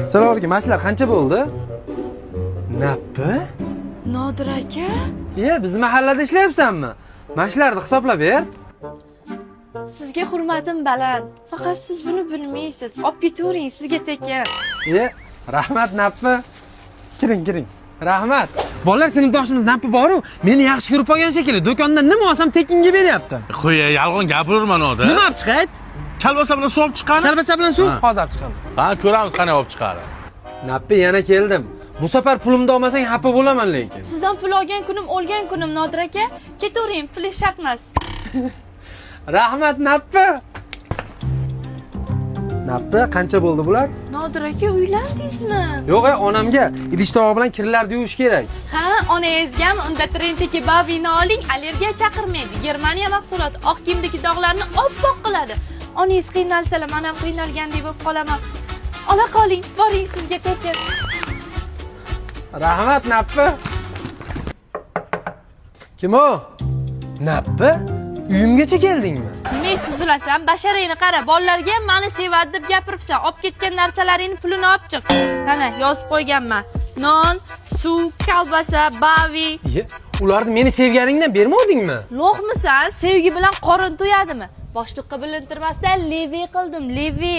Assalomu alaykum. Mashlar qancha bo'ldi? Nappi? Nodir aka? Biz mahallada ishlayapsanmi? Mashlarni hisoblab ber. Sizga hurmatim baland. Faqat siz buni bilmaysiz. Olib ketavering, sizga tekin. Rahmat Nappi. Kiring. Rahmat. Bolalar sinfdoshimiz Nappi boru, meni yaxshi ko'rib qolgan shekilli. Do'kondan nima olsam tekinga beryapti. Qo'y, yolg'on gapiraverman o'da. Nima olib chiqayt? Kalbasa bilan suv olib chiqqani? Kalbasa bilan suv hozir olib chiqaman. Ha, ko'ramiz qanday olib chiqadi. Nappi, yana keldim. Bu safar pulimni olmasang xafa bo'laman lekin. Sizdan pul olgan kunim o'lgan kunim Nodir aka. Ketavering, pul shart emas. Rahmat Nappi. Nappi, qancha bo'ldi bular? Nodir aka, uylandingizmi? Yo'q, onamga idish tovoq bilan kirlarni yuvish kerak. Ha, onangizgami? Unda Trendteki Bavini oling, allergiya chaqirmaydi. Germaniya mahsuloti oq kiyimdagi dog'larni oppoq qiladi. Onangiz qiynalsalar, men ham qiynalgandek bo'lib qolaman. Ola qoling, boring, sizga tekin. Rahmat Nappi. Kim o? Nappi? Uyimgacha keldingmi? Nima suzilasan? Basharangni qara, bolalarga ham meni sevadi deb gapiribsan. Olib ketgan narsalaringni pulini olib chiq. Mana yozib qo'yganman. Non, suv, kolbasa, bavi. Ularni meni sevganingdan bermadingmi? Lo'qmisan? Sevgi bilan qorin to'yadimi? Boshliqqa bilintirmasdan levi qildim, levi.